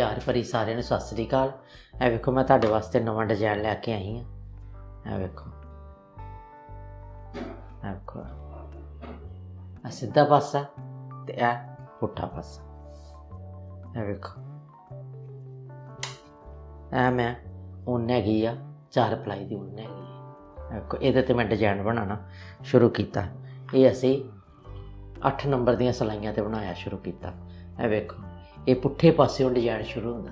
प्यार भरी सारिਆਂ ਨੂੰ सत श्री अकाल। ਇਹ ਵੇਖੋ मैं ਤੁਹਾਡੇ वास्ते नवा डिजाइन लैके आई हाँ। ਇਹ ਵੇਖੋ ਇਹ सीधा पासा ते ए पुट्ठा पासा। ਇਹ ਵੇਖੋ ਇਹ मैं ऊन हैगी आ 4 पलाई की ऊन हैगी। ਵੇਖੋ ਇਹਦੇ ਤੇ मैं डिजाइन बनाना शुरू किया। ये असी 8 नंबर ਦੀਆਂ ਸਲਾਈਆਂ ਤੇ बनाया शुरू किया। ਇਹ ਵੇਖੋ ये पुट्ठे पासियों डिजाइन शुरू होंदा।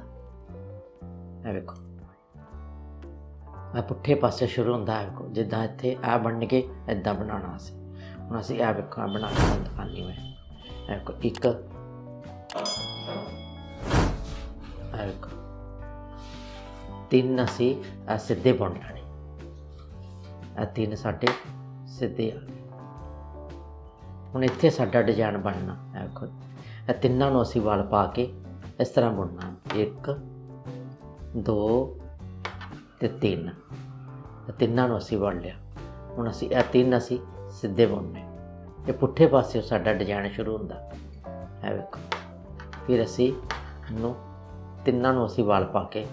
ਇਹ ਵੇਖੋ आ पुट्ठे पासे शुरू होंदा है। ਵੇਖੋ जिद्दां इत्थे आ बन के इदां बनाना असी। हुण असी आ ਵੇਖੋ आ बना के दिखानी मैं। ਵੇਖੋ एक आ ਵੇਖੋ 3 असी आ सीधे बुन लेने। आ 3 साडे सीधे आ गए। हुण इत्थे साडा डिजाइन बनना। ਵੇਖੋ ਇਹ ਤਿੰਨਾਂ ਨੂੰ ਅਸੀਂ ਵਲ ਪਾ ਕੇ ਇਸ ਤਰ੍ਹਾਂ ਬੁਣਨਾ। 1 2 ਤੇ 3 ਤਿੰਨਾਂ ਨੂੰ ਅਸੀਂ ਵੜ ਲਿਆ। ਹੁਣ ਅਸੀਂ ਇਹ 3 ਅਸੀਂ ਸਿੱਧੇ ਬੁਣਨੇ। ਇਹ ਪੁੱਠੇ ਪਾਸੇ ਸਾਡਾ ਡਿਜ਼ਾਈਨ ਸ਼ੁਰੂ ਹੁੰਦਾ। ਇਹ ਵੇਖੋ ਫਿਰ ਅਸੀਂ ਇਹਨੂੰ ਤਿੰਨਾਂ ਨੂੰ ਅਸੀਂ ਵਲ ਪਾ ਕੇ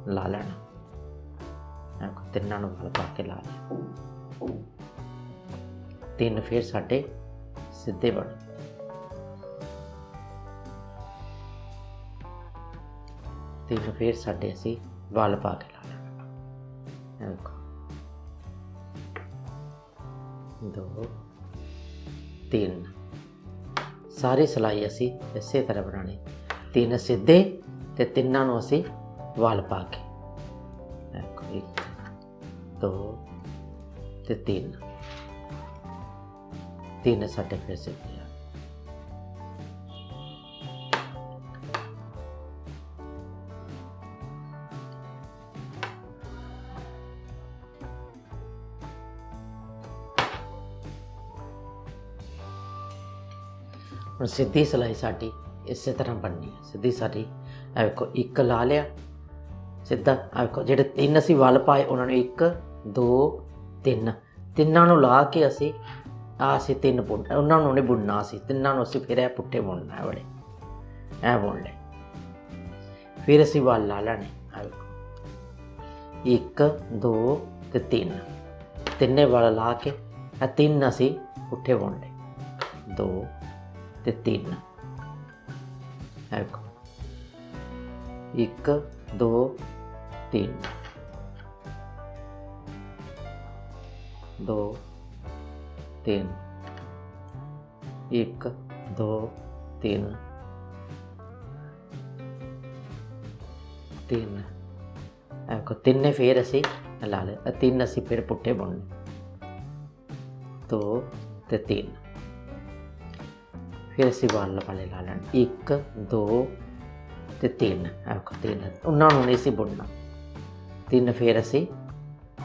ਲਾ ਲੈਣਾ। ਵੇਖੋ ਤਿੰਨਾਂ ਨੂੰ ਵਲ ਪਾ ਕੇ ਲਾ ਲਿਆ। 3 ਫਿਰ ਸਾਡੇ ਸਿੱਧੇ ਬਣ। 3 फिर साढ़े असी वल पा के ला लेना। 2 3 सारी सिलाई असी इस तरह बनानी। 3 सीधे ते तिन्नां नूं असी वल पा के। 1 2 ते 3 साढ़े फिर सीधे। ਹੁਣ सीधी सिलाई साड़ी इस तरह बननी है। सीधी साड़ी देखो 1 ला लिया सीधा। देखो जो 3 असी वल पाए उन्होंने 1 2 3 तिन्नां नूं ला के असी असी 3 बुन उन्होंने नहीं बुनना। असी तिन्नां नूं असी फिर पुट्ठे बुनना है। बड़े ऐ बुन ले फिर असी वल ला लैने। देखो 1 2 ते 3 तिन्ने वल ला के 3 असी पुट्ठे बुन ले। 2 ते 3 देखो 1 2 3 2 3 1 2 3 3 देखो 3 फिर असी ला ले। 3 असी फिर पुट्ठे बुनने। 2 ते 3 फिर असी वल वाले ला लें। 1 2 ते 3 देखो 3 उन्होंने नहीं सी बुनना। 3 फिर असी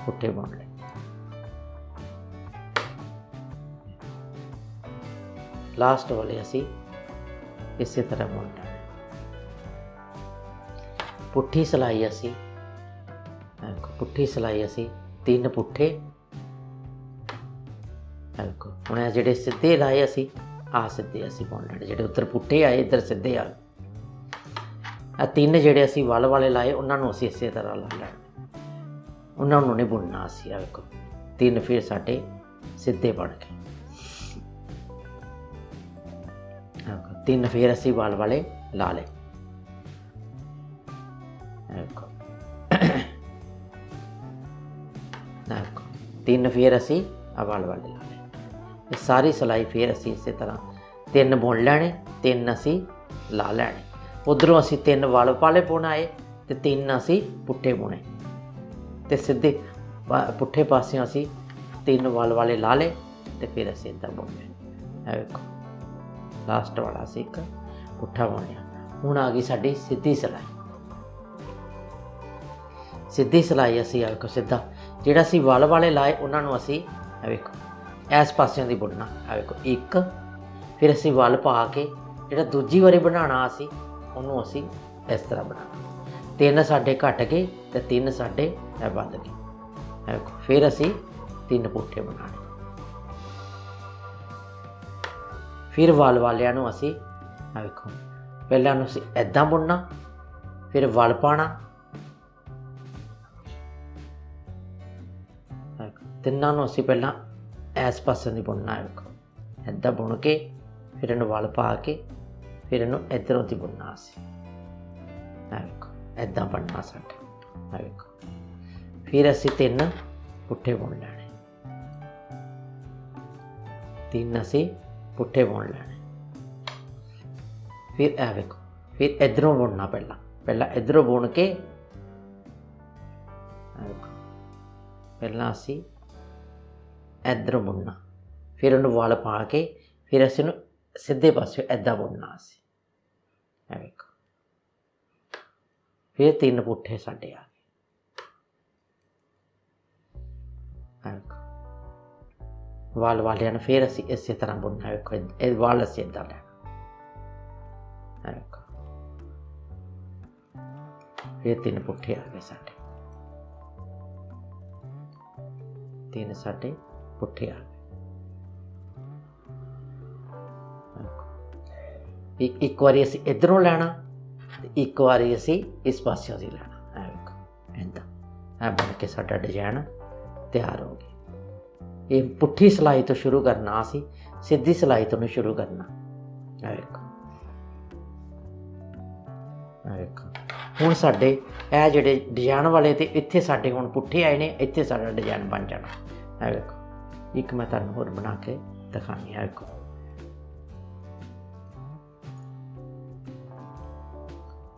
पुट्ठे बुन ले। लास्ट वाले असी इस तरह बुन लें। पुट्ठी सिलाई असी देखो पुट्ठी सिलाई असी 3 पुट्ठे। देखो हुण जिहड़े सीधे लाए असी आ सीधे असी बुन लेने। जो उधर पुट्ठे आए इधर सीधे आ गए। 3 जोड़े असी वल वाले लाए उन्होंने असी इस तरह ला लेना। उन्होंने नहीं बुनना असी। देखो 3 फिर साढ़े सीधे बन गए। 3 फिर असी वल वाले ला ले। देखो 3 फिर असी वल वाले ला ले। सारी सिलाई फिर असी इस तरह 3 बुन लैने। 3 असी ला लैने। उधरों असी 3 वल वाले बुनाए ते 3 असी पुट्ठे बुने ते सीधे पुट्ठे पासियों असी 3 वल वाले ला ले ते फिर असी इधर बुन ले। देखो लास्ट वाला असी एक पुट्ठा बुन लिया। हुण आ गई साडी सीधी सिलाई। सीधी सिलाई असी देखो सीधा जिहड़ा असी वल वाले लाए उन्होंने असी देखो इस पासियों की बुनना। देखो 1 फिर असी वल पा के जो दूजी बारी बनाना असी उन्होंने असी इस तरह बनाना। 3 साढ़े घट गए तो 3 साढ़े वध गए। देखो फिर असी 3 पुट्ठे बनाने। फिर वल वालियां नूं असी देखो पहले असीं इदां बुनना फिर वल पाना, तिन्नां नूं असीं पहलां इस पासे नहीं बुनना है। देखो इदां बुन के फिर इन्हूं वल पा के फिर इन्हूं इधरों दी बुनना असीं। देखो इदां बनना साडा। देखो फिर असीं 3 पुट्ठे बुन लैणे, 3 असीं पुट्ठे बुन लैणे। फिर ए देखो फिर इधरों बुनना, पहला इधरों बुन के पहला असीं इधरों बुनना, फिर उन्हें वल पा के फिर असीं सीधे पासे इदां बुनना असीं। देखो फिर 3 पुट्ठे साडे आ गए। वल वालियां ने फिर असीं इस तरह बुनना। देखो वल असीं इदां लैना। देखो फिर 3 पुट्ठे आ गए साडे, 3 साडे पुट्ठे आ गए। एक बारी असीं इधरों लैना, एक बारी असीं इस पासियों दी लैना। देखो इदां बन के साडा डिजाइन तैयार हो गया। ये पुट्ठी सिलाई तो शुरू करना, असीं सीधी सिलाई तो नहीं शुरू करना। देखो देखो हुण साडे ਇਹ ਜਿਹੜੇ डिजाइन वाले ते इत्थे साडे हुण पुट्ठे आए ने, इत्थे साडा डिजाइन बन जाना। देखो एक मैं तुहानूं होर बना के दिखानी है। देखो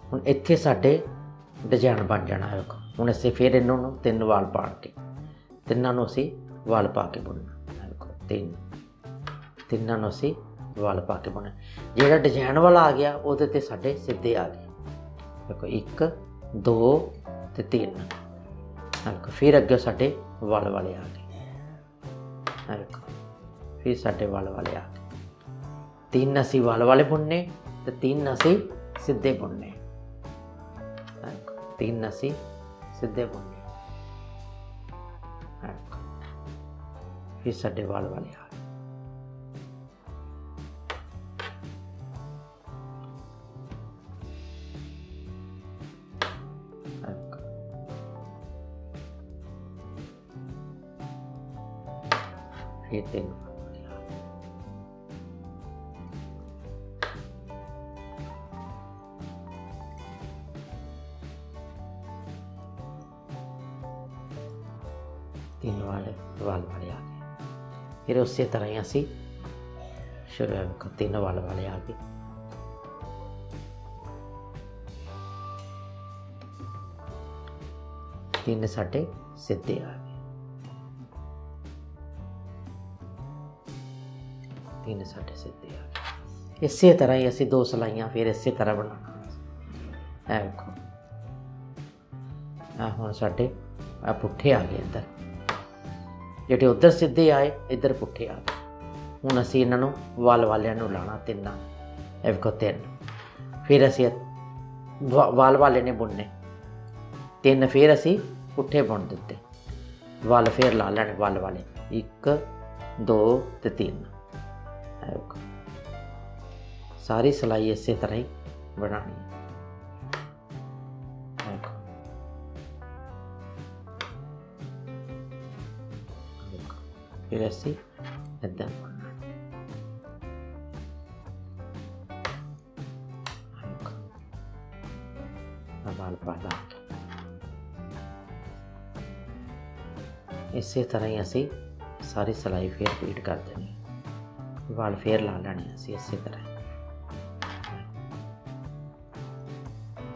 हुण इत्थे साडे डिजाइन बन जाना। देखो हुण असीं फिर इन्हां नूं 3 वाल पाड़ के तिन्नां नूं असीं वाल पा के बुनना। देखो 3 नूं असीं वाल पा के बुनना। जिहड़ा डिजाइन वाला आ गया उहदे ते साडे सीधे आ गए। देखो 1 2 ते 3। देखो फिर अगे साडे वल वाले आ गए। देखो फिर साडे वल वाले आ गए। 3 असीं वल वाले बुनने ते 3 असीं सीधे बुनने। देखो 3 असीं सीधे बुनने। देखो फिर साडे वल वाले आ गए। फिर 3 वाले वल वाले आ गए। फिर उस तरह ही असीं शुरू 3 वल वाले आ गए। तीन साडे सीधे आ गए। 3 साडे सीधे आ गए। इसे तरह ही असीं 2 सिलाइयां फिर इसे तरह बनाना। है देखो हुण साडे आ पुट्ठे आ गए। इधर ਜਿਹੜੇ उधर सीधे आए इधर पुट्ठे आ गए। हुण असीं इन्हां नूं वल वालियां नूं लाना 3। ਇਹ ਵੇਖੋ 3। फिर असीं वल वाले ने बुनने 3 फिर असीं पुट्ठे बुन दिते। वल फिर ला लैणे वल वाले 1 2 ते 3। देखो सारी सिलाई इस तरह ही बनानी। देखो फिर असीं इदां बुनना। वल पा ला इसे तरह ही असीं सारी सिलाई फिर रिपीट कर देनी। वल फिर ला लैने असीं इसे तरह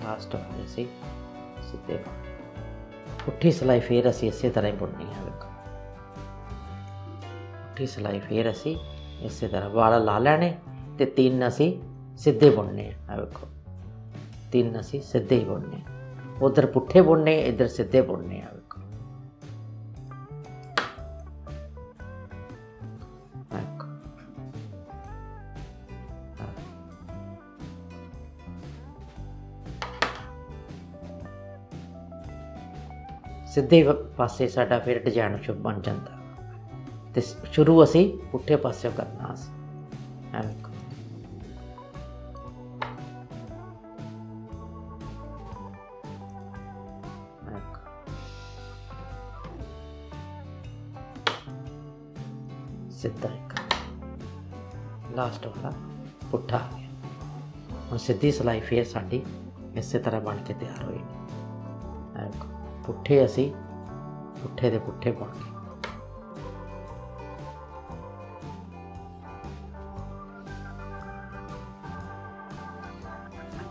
लास्ट वाले असीं सीधे पुट्ठी सिलाई फिर असीं इसे तरह ही बुननी है। देखो पुट्ठी सिलाई फिर असीं इसे तरह वल ला लैने ते 3 असीं सीधे बुनने। देखो 3 असीं सीधे ही बुनने। उधर पुट्ठे बुनने इधर सीधे बुनने। सीधे पासे साडा फिर डिजाइन शुभ बन जाता। तो शुरू असीं पुट्ठे पासे करना। सीधा एक लास्ट वाला पुट्ठा आ गया। हुण सीधी सिलाई फिर साडी इस तरह बन के तैयार होई। पुट्ठे असी पुट्ठे दे पुट्ठे बुन गए।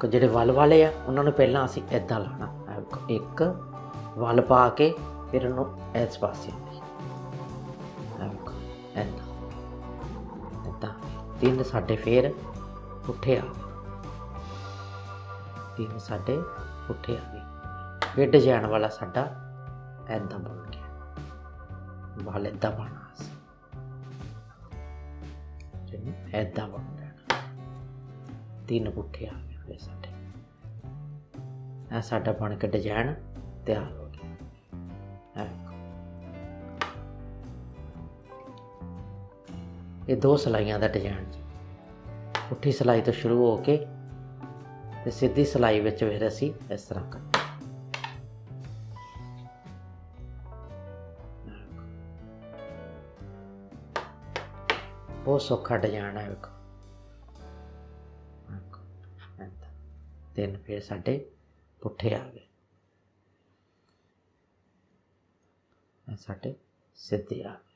ਜਿਹੜੇ वल वाले आ उन्होंने पहला असी इदां लाना, एक वल पा के फिर उन्होंने इस पासे इदां तीन साडे फिर पुट्ठे आ गए, तीन साडे पुट्ठे आ गए। फिर डिजाइन वाला साडा इदां बन गया, वल इदां पाना इदां बन जाना, तीन पुट्ठे आ गए। साडे ਇਹ ਸਾਡਾ बन के डिजाइन तैयार हो गया। ये दो सिलाइयां का डिजाइन पुट्ठी सिलाई तो शुरू हो के ते सीधी सिलाई विच फिर असी इस तरह करते। बहुत सौखा डिजाइन है। तीन फिर साडे पुट्ठे आ गए, साडे सीधे आ गए।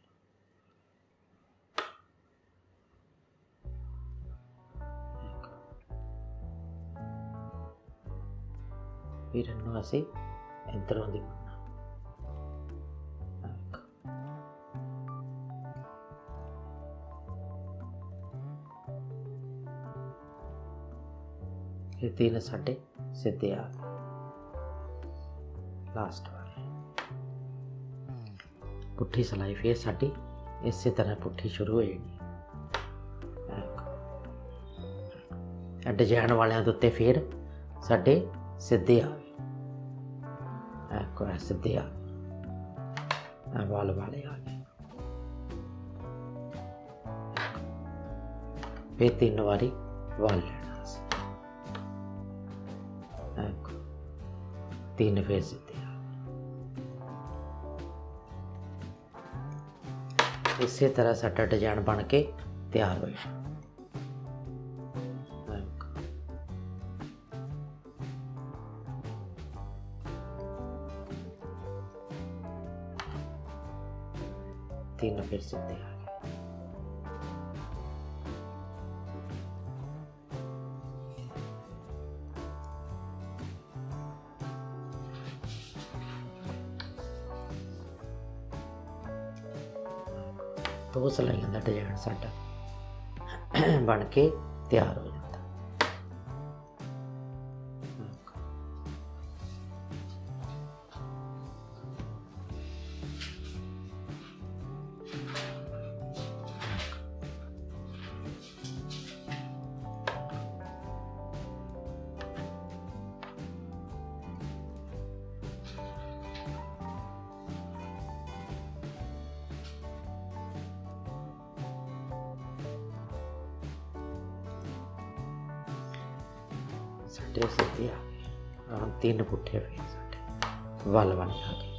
फिर इन्हूं असी इधरों दी बुनना, ये तीन साडे सीधे आ गए। लास्ट वाले पुट्ठी सिलाई फिर साडी इस तरह पुट्ठी शुरू हो जानी। डिजाइन वाले उत्ते फिर साडे सीधे आ गए, सीधे आ गए, वल वाले आ गए। फिर तीन बारी वल लेना, तीन फिर सीधे आ गए। इसी तरह साडा डिजाइन बन के तैयार हो जाए। तीन फिर सीधे आ गए। दो सिलाइयों का डिजाइन साडा बन के तैयार हो जाता। साडे सीधे आ गए। तीन पुट्ठे फिर साडे वल वाले आ गए,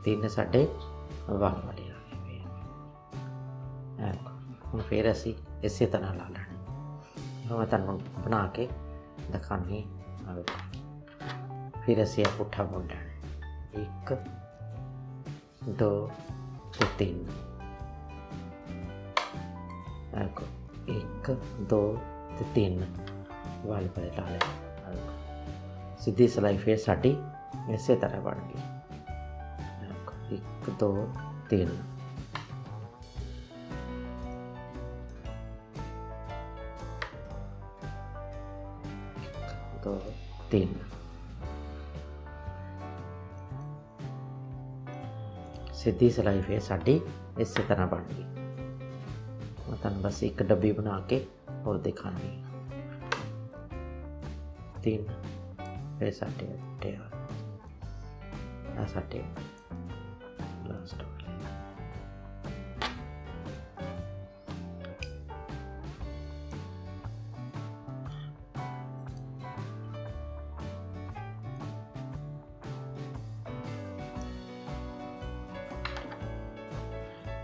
तीन साडे वल वाले आ गए। हुण फिर असी इसी तरह ला लैने। मैं तुहानूं बना के दिखानी। फिर असी पुट्ठा बुन लैना, एक दो ते तीन, एक दो ते तीन वल पर ला लिया। सीधी सिलाई फिर साडी इस तरह बन गई, एक दो तीन। दो तीन सीधी सिलाई फिर साडी इस तरह बन गई। मैं तुहानूं बस एक डब्बी बना के और दिखानी। तीन फिर साडे तैयार, साडे लास्ट वाले।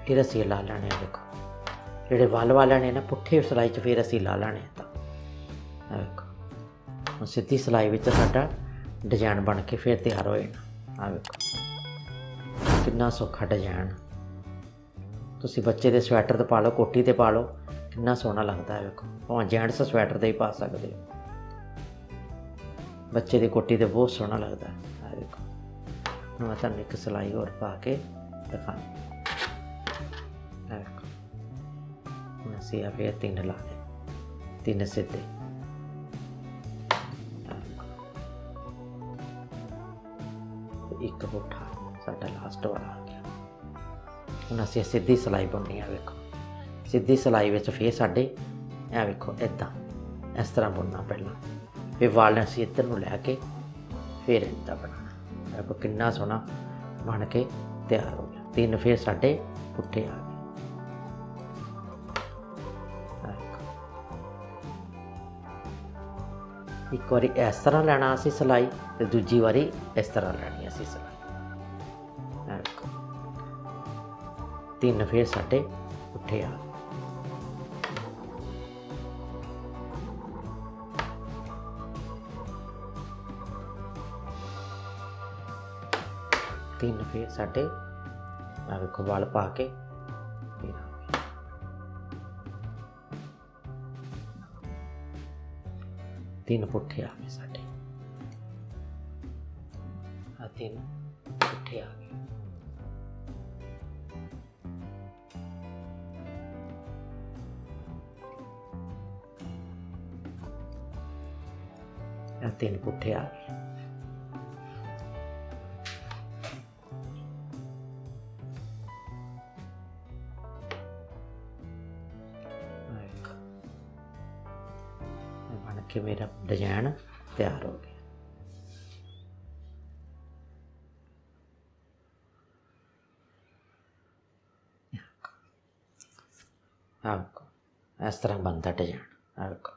फिर असीं ला लैने देखो ਜਿਹੜੇ ਵੱਲ ਵਾਲੇ ਨੇ ਨਾ ਪੁੱਠੇ ਸਿਲਾਈ 'ਚ ਫਿਰ ਅਸੀਂ ਲਾ ਲੈਣੇ ਤਾਂ ਆ ਵੇਖੋ ਹੁਣ ਸਿੱਧੀ ਸਿਲਾਈ ਵਿੱਚ ਸਾਡਾ ਡਿਜ਼ਾਈਨ ਬਣ ਕੇ ਫਿਰ ਤਿਆਰ ਹੋ ਜਾਣਾ। ਆ ਵੇਖੋ ਕਿੰਨਾ ਸੌਖਾ ਡਿਜ਼ਾਈਨ। ਤੁਸੀਂ ਬੱਚੇ ਦੇ ਸਵੈਟਰ 'ਤੇ ਪਾ ਲਓ, ਕੋਟੀ 'ਤੇ ਪਾ ਲਓ, ਕਿੰਨਾ ਸੋਹਣਾ ਲੱਗਦਾ ਹੈ। ਵੇਖੋ ਭਾਵੇਂ ਜੈਂਟਸ ਸਵੈਟਰ 'ਤੇ ਹੀ ਪਾ ਸਕਦੇ ਹੋ, ਬੱਚੇ ਦੀ ਕੋਟੀ 'ਤੇ ਬਹੁਤ ਸੋਹਣਾ ਲੱਗਦਾ। ਆ ਵੇਖੋ ਹੁਣ ਮੈਂ ਤੁਹਾਨੂੰ ਇੱਕ ਸਿਲਾਈ ਹੋਰ ਪਾ ਕੇ ਦਿਖਾਉਂਦਾ। ਆ ਵੇਖੋ ਹੁਣ ਅਸੀਂ ਆ ਫਿਰ 3 ਲਾ ਲਏ, 3 ਸਿੱਧੇ। ਇੱਕ ਪੁੱਠਾ ਸਾਡਾ ਲਾਸਟ ਵਾਲਾ ਆ ਗਿਆ। ਹੁਣ ਅਸੀਂ ਸਿੱਧੀ ਸਿਲਾਈ ਬੁਣਨੀ ਆ। ਵੇਖੋ ਸਿੱਧੀ ਸਿਲਾਈ ਵਿੱਚ ਫਿਰ ਸਾਡੇ ਇਹ ਵੇਖੋ ਇੱਦਾਂ ਇਸ ਤਰ੍ਹਾਂ ਬੁਣਨਾ ਪਹਿਲਾਂ, ਫਿਰ ਵਾਲ ਅਸੀਂ ਇੱਧਰ ਨੂੰ ਲੈ ਕੇ ਫਿਰ ਇੱਦਾਂ ਬਣਾਉਣਾ। ਵੇਖੋ ਕਿੰਨਾ ਸੋਹਣਾ ਬਣ ਕੇ ਤਿਆਰ ਹੋ ਗਿਆ। 3 ਫਿਰ ਸਾਡੇ ਪੁੱਠੇ ਆ ਗਏ। ਇੱਕ ਵਾਰੀ ਇਸ ਤਰ੍ਹਾਂ ਲੈਣਾ ਅਸੀਂ ਸਿਲਾਈ, ਅਤੇ ਦੂਜੀ ਵਾਰੀ ਇਸ ਤਰ੍ਹਾਂ ਲੈਣੀ ਅਸੀਂ ਸਿਲਾਈ। ਵੇਖੋ 3 ਫਿਰ ਸਾਡੇ ਪੁੱਠੇ ਆ ਗਏ। तीन फिर साढ़े आ वेखो वाल पा के फिर 3 पुट्ठे आ गए साढ़े। 3 पुट्ठे आ गए। तीन पुट्ठे आ गए। बन के मेरा डिजाइन तैयार हो गया। आपको इस तरह बनता डिजाइन। आपको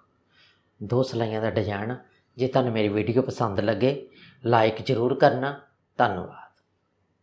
2 सिलाइयां का डिजाइन। जे तुहानूं मेरी वीडियो पसंद लगे लाइक जरूर करना। धन्यवाद।